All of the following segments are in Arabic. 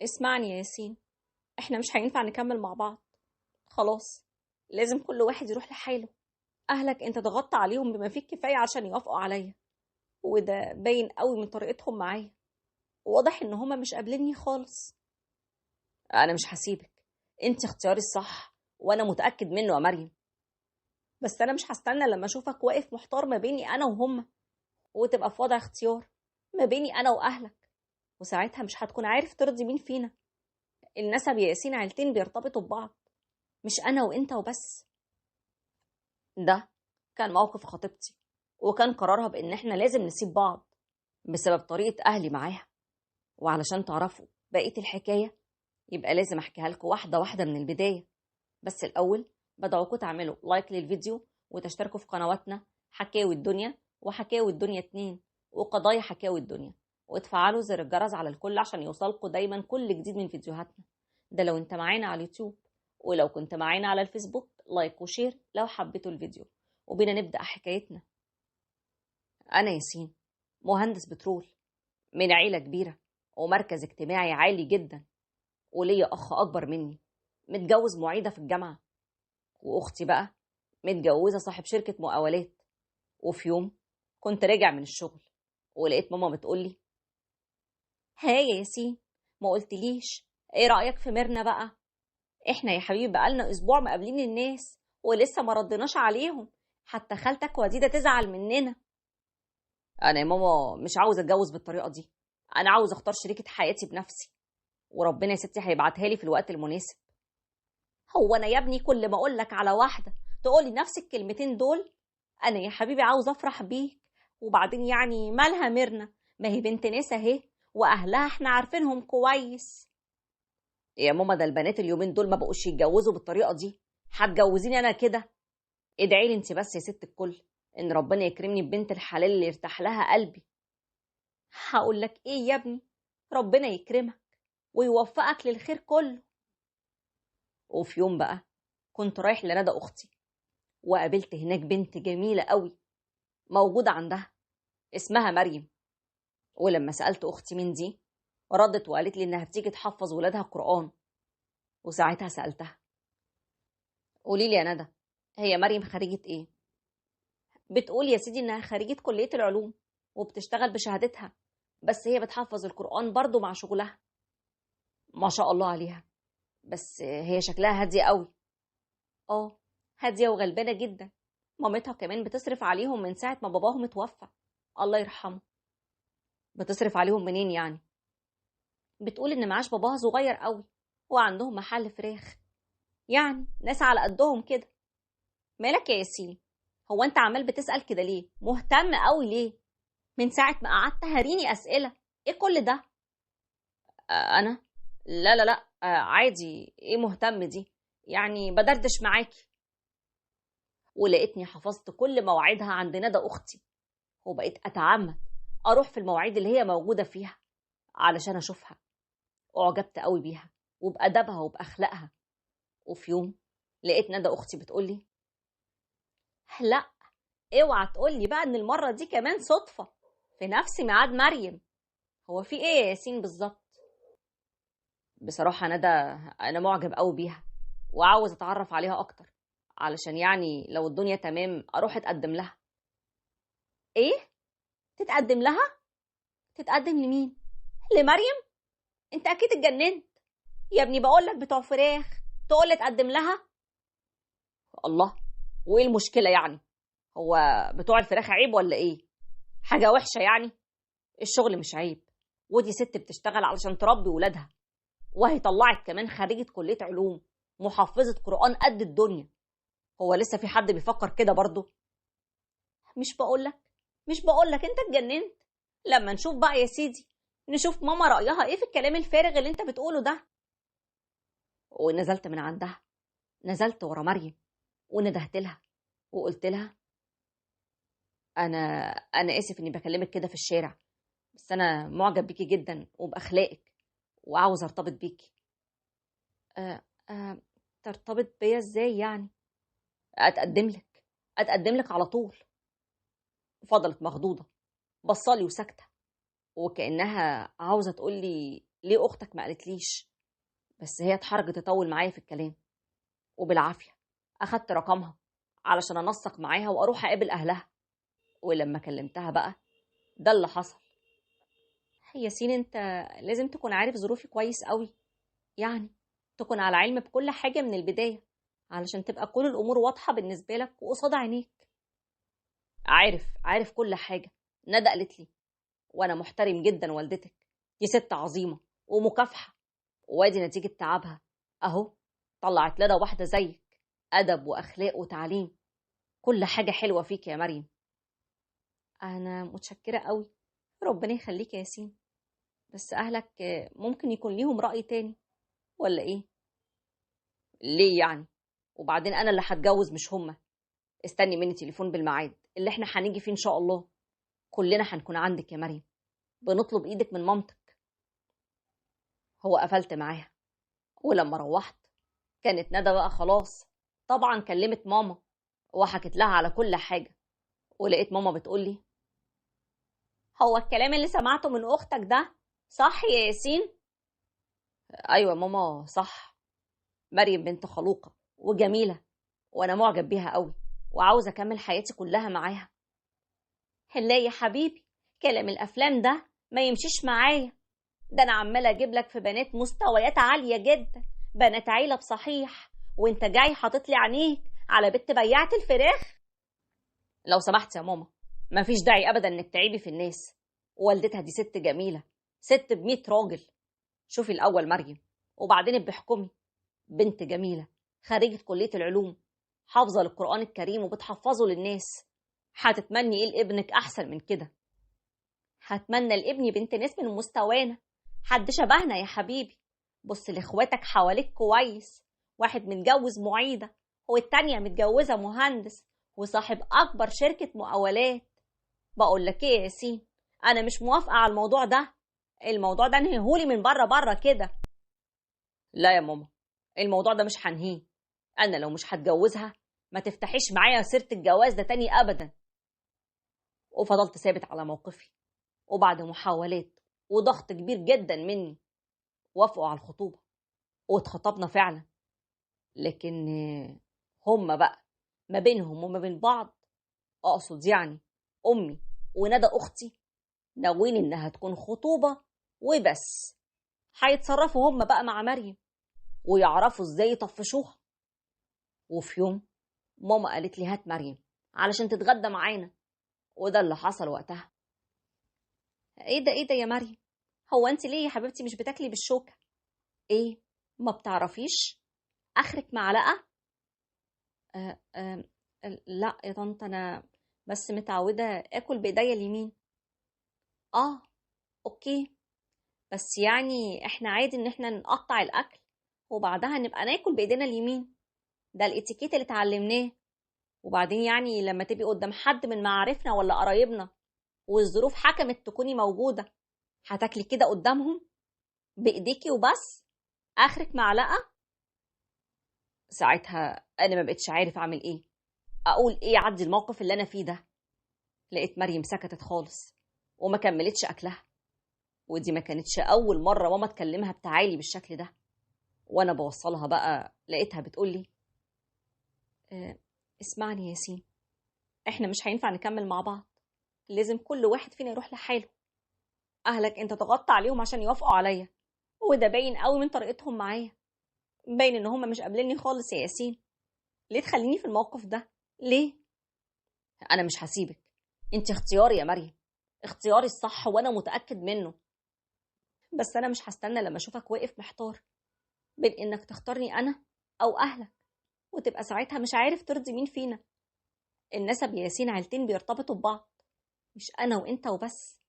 اسمعني يا ياسين، احنا مش هينفع نكمل مع بعض. خلاص، لازم كل واحد يروح لحاله. اهلك انت ضغطت عليهم بما فيه الكفايه عشان يوافقوا عليا، وده باين قوي من طريقتهم معايا. واضح ان هما مش قابليني خالص. انا مش هسيبك، انت اختياري الصح وانا متاكد منه يا مريم. بس انا مش هستنى لما اشوفك واقف محتار ما بيني انا وهما، وتبقى في وضع اختيار ما بيني انا واهلك، وساعتها مش هتكون عارف ترضي مين فينا. النسب يا ياسين عيلتين بيرتبطوا ببعض، مش انا وانت وبس. ده كان موقف خطيبتي، وكان قرارها بإن إحنا لازم نسيب بعض بسبب طريقة أهلي معاها. وعلشان تعرفوا بقية الحكاية يبقى لازم أحكيها لكم واحدة واحدة من البداية. بس الأول بدعوكم تعملوا لايك للفيديو وتشتركوا في قنواتنا حكاوي الدنيا وحكاوي الدنيا 2 وقضايا حكاوي الدنيا، وتفعلوا زر الجرس على الكل عشان يوصلكوا دايما كل جديد من فيديوهاتنا. ده لو انت معانا على اليوتيوب، ولو كنت معانا على الفيسبوك لايك وشير لو حبيتوا الفيديو. وبينا نبدأ حكايتنا. أنا ياسين، مهندس بترول من عيلة كبيرة ومركز اجتماعي عالي جدا، وليا أخ أكبر مني متجوز معيدة في الجامعة، وأختي بقى متجوزة صاحب شركة مقاولات. وفي يوم كنت راجع من الشغل ولقيت ماما بتقولي: ها يا ياسين، ما قلتليش ايه رأيك في ميرنا بقى؟ احنا يا حبيبي بقالنا اسبوع مقابلين الناس ولسه ما ردناش عليهم، حتى خالتك وديدة تزعل مننا. انا يا ماما مش عاوز اتجوز بالطريقة دي، انا عاوز اختار شريكة حياتي بنفسي، وربنا يا ستي هيبعتها لي في الوقت المناسب. هو انا يا ابني كل ما اقول لك على واحدة تقولي نفس الكلمتين دول؟ انا يا حبيبي عاوز افرح بيك، وبعدين يعني مالها ميرنا؟ ما هي بنت ناس اهي، واهلها احنا عارفينهم كويس. يا ماما ده البنات اليومين دول ما بقوش يتجوزوا بالطريقه دي، هتجوزيني انا كده؟ ادعي لي انت بس يا ست الكل ان ربنا يكرمني ببنت الحلال اللي يرتاح لها قلبي. هقول لك ايه يا ابني؟ ربنا يكرمك ويوفقك للخير كله. وفي يوم بقى كنت رايح لندى اختي، وقابلت هناك بنت جميله قوي موجوده عندها، اسمها مريم. ولما سألت أختي مين دي، ردت وقالت لي إنها بتيجي تحفظ ولادها القرآن. وساعتها سألتها: قولي لي يا ندى، هي مريم خريجة إيه؟ بتقول يا سيدي إنها خريجة كلية العلوم وبتشتغل بشهادتها، بس هي بتحفظ القرآن برضو مع شغلها. ما شاء الله عليها، بس هي شكلها هادية قوي. آه، هادية وغلبانة جدا. مامتها كمان بتصرف عليهم من ساعة ما باباهم اتوفى، الله يرحمه. بتصرف عليهم منين يعني؟ بتقول إن معاش باباها صغير قوي، وعندهم محل فراخ، يعني ناس على قدهم كده. مالك يا ياسين؟ هو انت عمال بتسأل كده ليه؟ مهتم قوي ليه؟ من ساعة ما قعدت هريني أسئلة. ايه كل ده؟ انا؟ لا لا لا، عادي، ايه مهتم دي؟ يعني بدردش معاكي. ولقيتني حفظت كل مواعيدها عند ندى اختي، وبقيت اتعمد اروح في المواعيد اللي هي موجودة فيها علشان اشوفها. اعجبت قوي بيها وبأدبها وبأخلاقها. وفي يوم لقيت ندى اختي بتقولي: لا، اوعى تقولي بقى ان المرة دي كمان صدفة في نفس ميعاد مريم. هو في ايه يا ياسين بالظبط؟ بصراحة ندى انا معجب قوي بيها وعاوز اتعرف عليها اكتر، علشان يعني لو الدنيا تمام اروح اتقدم لها. ايه؟ تتقدم لها؟ تتقدم لمين؟ لمريم؟ انت اكيد اتجننت يا ابني، بقولك بتوع فراخ تقول اتقدم لها؟ الله، وايه المشكلة يعني؟ هو بتوع الفراخ عيب ولا ايه؟ حاجة وحشة يعني؟ الشغل مش عيب، ودي ست بتشتغل علشان تربي ولادها، وهي طلعت كمان خريجة كلية علوم، محفظة قرآن قد الدنيا. هو لسه في حد بيفكر كده برضه؟ مش بقولك انت اتجننت؟ لما نشوف بقى يا سيدي، نشوف ماما رأيها ايه في الكلام الفارغ اللي انت بتقوله ده. ونزلت من عندها، نزلت ورا مريم وندهت لها وقلت لها: انا انا اسف اني بكلمك كده في الشارع، بس انا معجب بيكي جدا وباخلاقك وعاوز ارتبط بيكي. أه أه ترتبط بيا ازاي يعني؟ اتقدم لك على طول. فضلت مخضوضه، بصالي وساكته، وكانها عاوزه تقول لي ليه أختك ما قالتليش؟ بس هي اتحرجت تطول معايا في الكلام، وبالعافية أخدت رقمها علشان أنسق معاها وأروح أقابل أهلها. ولما كلمتها بقى ده اللي حصل. ياسين، انت لازم تكون عارف ظروفي كويس قوي، يعني تكون على علم بكل حاجة من البداية علشان تبقى كل الأمور واضحة بالنسبة لك وقصاد عينيك. عارف كل حاجة، ندى قالت لي، وأنا محترم جدا والدتك، دي ست عظيمة ومكافحة، وادي نتيجة تعبها أهو، طلعت لنا واحدة زيك، أدب وأخلاق وتعليم، كل حاجة حلوة فيك يا مريم. أنا متشكرة قوي، ربنا يخليك يا ياسين. بس أهلك ممكن يكون ليهم رأي تاني ولا إيه؟ ليه يعني؟ وبعدين أنا اللي هتجوز مش هما. استني مني تليفون بالميعاد اللي احنا هنيجي فيه إن شاء الله، كلنا هنكون عندك يا مريم، بنطلب إيدك من مامتك. هو قفلت معاها، ولما روحت كانت ندى بقى خلاص طبعا كلمت ماما وحكت لها على كل حاجة، ولقيت ماما بتقولي: هو الكلام اللي سمعته من أختك ده صح يا ياسين؟ أيوة ماما صح، مريم بنت خلوقة وجميلة، وأنا معجب بيها قوي وعاوز أكمل حياتي كلها معاها. لا يا حبيبي، كلام الأفلام ده ما يمشيش معايا، ده أنا عمالة أجيب لك في بنات مستويات عالية جدا، بنات عيلة بصحيح، وانت جاي حاطط لي عينيك على بنت بياعة الفراخ. لو سمحت يا ماما، مفيش داعي أبدا إنك تعيبي في الناس، والدتها دي ست جميلة، ست ب100 راجل. شوفي الأول مريم وبعدين بحكمي، بنت جميلة خريجة كلية العلوم، حافظة للقرآن الكريم وبتحفظه للناس، هتتمني ايه لابنك أحسن من كده؟ هتمنى لابني بنت ناس من مستوانا، حد شبهنا يا حبيبي. بص لاخواتك حواليك كويس، واحد متجوز معيدة والتانية متجوزة مهندس وصاحب أكبر شركة مقاولات. بقول لك ايه يا ياسين، أنا مش موافقة على الموضوع ده، الموضوع ده انهيهولي من بره كده. لا يا ماما، الموضوع ده مش هنهيه، أنا لو مش هتجوزها ما تفتحيش معايا سيرة الجواز ده تاني أبدا. وفضلت ثابت على موقفي، وبعد محاولات وضغط كبير جدا مني وافقوا على الخطوبة واتخطبنا فعلا. لكن هما بقى ما بينهم وما بين بعض، أقصد يعني أمي وندى أختي، ناويين إنها تكون خطوبة وبس، هيتصرفوا هما بقى مع مريم ويعرفوا إزاي يطفشوها. وفي يوم ماما قالت لي هات مريم علشان تتغدى معانا، وده اللي حصل وقتها. ايه ده يا مريم، هو انت ليه يا حبيبتي مش بتاكلي بالشوكة؟ ايه، ما بتعرفيش؟ اخرك معلقة؟ أه أه. لا يا طنط، انا بس متعودة اكل بايديا اليمين. اه، اوكي، بس يعني احنا عادي ان احنا نقطع الاكل وبعدها نبقى ناكل بايدينا اليمين، ده الاتيكيت اللي اتعلمناه. وبعدين يعني لما تبقي قدام حد من معارفنا ولا قرايبنا والظروف حكمت تكوني موجودة، هتاكلي كده قدامهم بايديكي وبس؟ اخرك معلقة؟ ساعتها انا ما بقتش عارف اعمل ايه، اقول ايه اعدي الموقف اللي انا فيه ده. لقيت مريم سكتت خالص وما كملتش اكلها، ودي ما كانتش اول مرة ماما تكلمها بتعالي بالشكل ده. وانا بوصلها بقى لقيتها بتقولي: اه، اسمعني يا ياسين، احنا مش هينفع نكمل مع بعض، لازم كل واحد فينا يروح لحاله. اهلك انت ضغطت عليهم عشان يوافقوا عليا، وده باين قوي من طريقتهم معايا، باين ان هم مش قابليني خالص يا ياسين. ليه تخليني في الموقف ده؟ ليه؟ انا مش هسيبك، انت اختياري يا مريم، اختياري الصح وانا متأكد منه. بس انا مش هستنى لما اشوفك واقف محتار بين انك تختارني انا او اهلك، وتبقى ساعتها مش عارف ترضي مين فينا. النسب يا ياسين عيلتين بيرتبطوا ببعض، مش انا وانت وبس.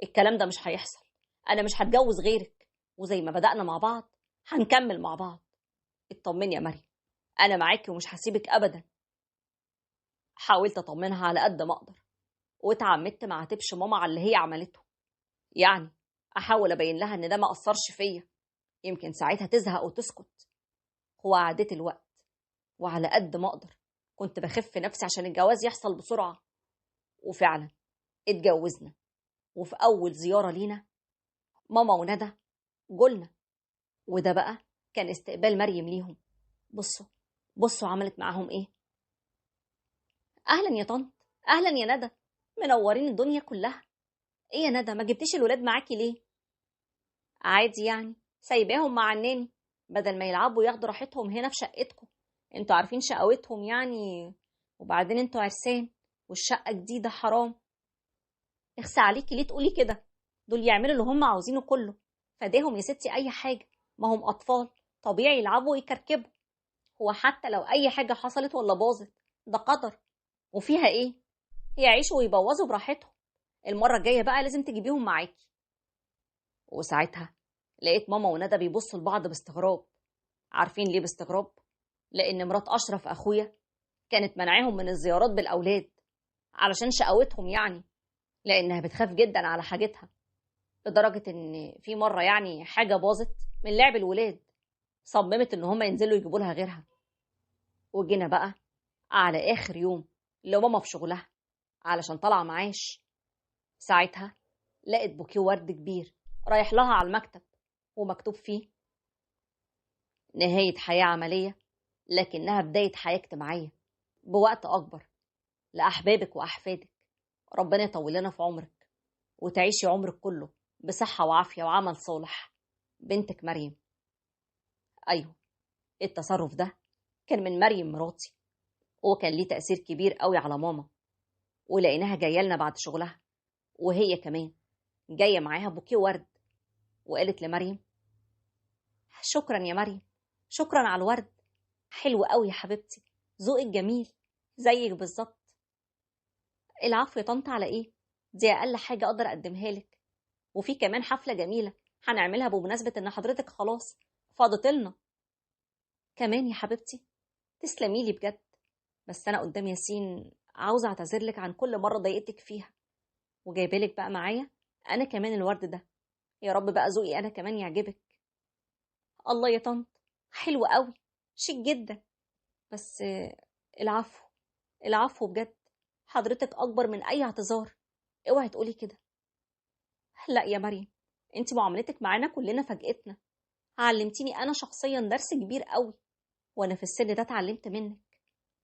الكلام ده مش هيحصل، انا مش هتجوز غيرك، وزي ما بدأنا مع بعض هنكمل مع بعض. اطمني يا مريم، انا معاكي ومش هسيبك ابدا. حاولت اطمنها على قد ما اقدر، واتعمدت ما اعاتبش ماما على اللي هي عملته، يعني احاول ابين لها ان ده ما اثرش فيا، يمكن ساعتها تزهق وتسكت. هو عديت الوقت، وعلى قد ما اقدر كنت بخف نفسي عشان الجواز يحصل بسرعة. وفعلا اتجوزنا، وفي اول زيارة لينا ماما وندى جولنا، وده بقى كان استقبال مريم ليهم. بصوا عملت معاهم ايه. اهلا يا طنط، اهلا يا ندى، منورين الدنيا كلها. ايه يا ندى، ما جبتيش الولاد معاكي ليه؟ عادي يعني، سايباهم مع الناني بدل ما يلعبوا ياخدوا راحتهم هنا في شقتكم. انتوا عارفين شقاوتهم يعني، وبعدين انتوا عرسان والشقة جديدة، حرام. اخسى عليكي، ليه تقولي كده؟ دول يعملوا اللي هم عاوزينه كله، فداهم يا ستي اي حاجة، ما هم اطفال، طبيعي يلعبوا ويكركبوا. هو حتى لو اي حاجة حصلت ولا باظت ده قدر، وفيها ايه؟ يعيشوا ويبوظوا براحتهم. المرة الجاية بقى لازم تجيبيهم معاكي. وساعتها لقيت ماما وندى بيبصوا لبعض باستغراب. عارفين ليه باستغراب؟ لأن مرات أشرف أخويا كانت منعهم من الزيارات بالأولاد علشان شقاوتهم يعني، لأنها بتخاف جدا على حاجتها، لدرجة إن في مرة يعني حاجة باظت من لعب الولاد، صممت إن هما ينزلوا يجيبوا لها غيرها. وجينا بقى على آخر يوم لماما في شغلها علشان طالعة معاش. ساعتها لقيت بوكيه ورد كبير رايح لها على المكتب، ومكتوب فيه: نهاية حياة عملية لكنها بداية حياة اجتماعية بوقت أكبر، لأحبابك وأحفادك. ربنا يطول لنا في عمرك وتعيشي عمرك كله بصحة وعافية وعمل صالح. بنتك مريم. أيوه، التصرف ده كان من مريم مراتي، وكان ليه تأثير كبير قوي على ماما. ولقيناها جاية لنا بعد شغلها، وهي كمان جاية معاها بوكيه ورد، وقالت لمريم: شكرا يا مريم، شكرا على الورد، حلو قوي يا حبيبتي، ذوقك جميل زيك بالظبط. العفو يا طنط، على ايه؟ دي اقل حاجة اقدر اقدمها لك، وفي كمان حفلة جميلة هنعملها بمناسبة ان حضرتك خلاص فاضت لنا. كمان يا حبيبتي؟ تسلمي لي بجد، بس انا قدام ياسين عاوزة اعتذر لك عن كل مرة ضايقتك فيها، وجايبالك بقى معايا انا كمان الورد ده، يا رب بقى ذوقي انا كمان يعجبك. الله يا طنط، حلو قوي، شيك جدا، بس العفو، العفو بجد، حضرتك اكبر من اي اعتذار، اوعي تقولي كده. لا يا مريم، انت معاملتك معانا كلنا فاجئتنا، علمتيني انا شخصيا درس كبير قوي، وانا في السن ده اتعلمت منك،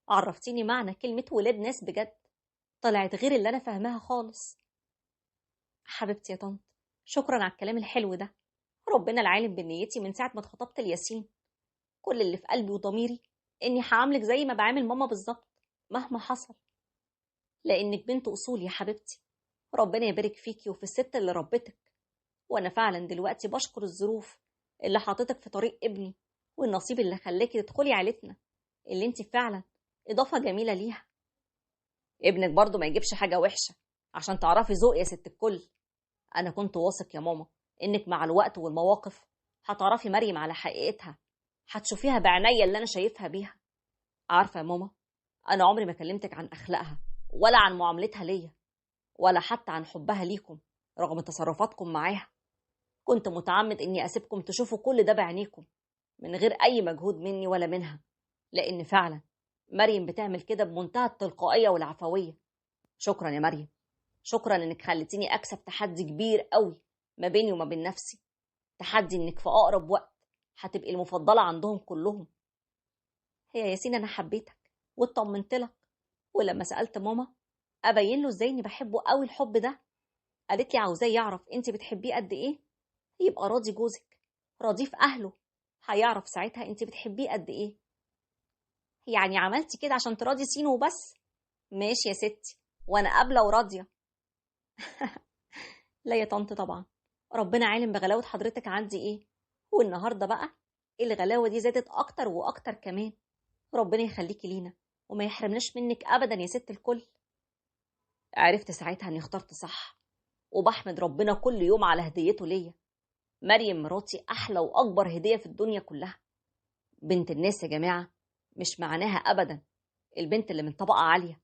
عرفتيني معنى كلمة ولاد ناس بجد، طلعت غير اللي انا فاهماها خالص. حبيبتي يا طنط، شكرا على الكلام الحلو ده، ربنا العالم بنيتي من ساعة ما اتخطبت لياسين، كل اللي في قلبي وضميري اني هعاملك زي ما بعامل ماما بالظبط مهما حصل، لانك بنت اصول يا حبيبتي، ربنا يبارك فيكي وفي الست اللي ربتك. وانا فعلا دلوقتي بشكر الظروف اللي حاطتك في طريق ابني، والنصيب اللي خلاكي تدخلي عيلتنا اللي انت فعلا اضافة جميلة ليها. ابنك برضو ما يجيبش حاجة وحشة، عشان تعرفي ذوق يا ست الكل. انا كنت واثق يا ماما انك مع الوقت والمواقف هتعرفي مريم على حقيقتها، هتشوفيها بعناية اللي انا شايفها بيها. عارفة يا ماما، انا عمري ما كلمتك عن اخلاقها ولا عن معاملتها ليا، ولا حتى عن حبها ليكم رغم تصرفاتكم معاها. كنت متعمد اني اسيبكم تشوفوا كل ده بعينيكم من غير اي مجهود مني ولا منها، لان فعلا مريم بتعمل كده بمنتهى التلقائية والعفوية. شكرا يا مريم، شكرا انك خلتيني اكسب تحدي كبير قوي ما بيني وما بين نفسي، تحدي انك في اقرب وقت هتبقي المفضلة عندهم كلهم. هي ياسين انا حبيتك واطمنت لك، ولما سألت ماما ابين له ازاي اني بحبه قوي الحب ده، قالت لي عاوزاه يعرف انت بتحبيه قد ايه، يبقى راضي جوزك، راضي في اهله، هيعرف ساعتها انت بتحبيه قد ايه. يعني عملتي كده عشان تراضي سينو وبس؟ ماشي يا ستي، وانا قابله وراضيه. لا يا طنط طبعا، ربنا عالم بغلاوه حضرتك عندي ايه، والنهارده بقى الغلاوه دي زادت اكتر واكتر كمان. ربنا يخليكي لينا وما يحرمناش منك ابدا يا ست الكل. عرفت ساعتها اني اخترت صح، وبحمد ربنا كل يوم على هديته ليا. مريم مراتي احلى واكبر هديه في الدنيا كلها. بنت الناس يا جماعه مش معناها ابدا البنت اللي من طبقه عاليه،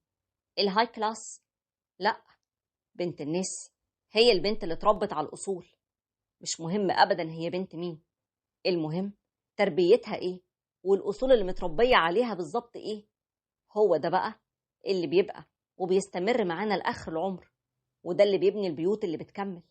الهاي كلاس، لا، بنت الناس هي البنت اللي اتربت على الاصول. مش مهم ابدا هي بنت مين، المهم تربيتها ايه، والاصول اللي متربيه عليها بالظبط ايه. هو ده بقى اللي بيبقى وبيستمر معانا لاخر العمر، وده اللي بيبني البيوت اللي بتكمل.